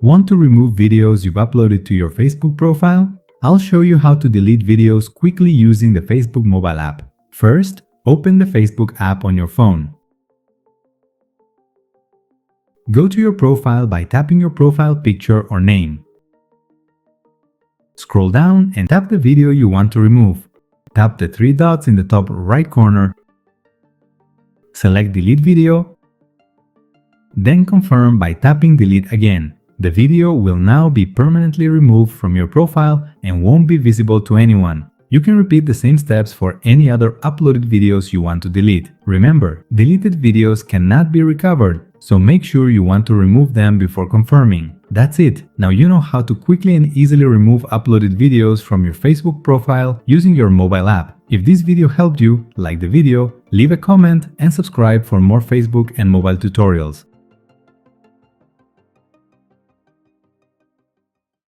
Want to remove videos you've uploaded to your Facebook profile? I'll show you how to delete videos quickly using the Facebook mobile app. First, open the Facebook app on your phone. Go to your profile by tapping your profile picture or name. Scroll down and tap the video you want to remove. Tap the three dots in the top right corner. Select Delete Video. Then confirm by tapping Delete again. The video will now be permanently removed from your profile and won't be visible to anyone. You can repeat the same steps for any other uploaded videos you want to delete. Remember, deleted videos cannot be recovered, so make sure you want to remove them before confirming. That's it. Now you know how to quickly and easily remove uploaded videos from your Facebook profile using your mobile app. If this video helped you, like the video, leave a comment and subscribe for more Facebook and mobile tutorials.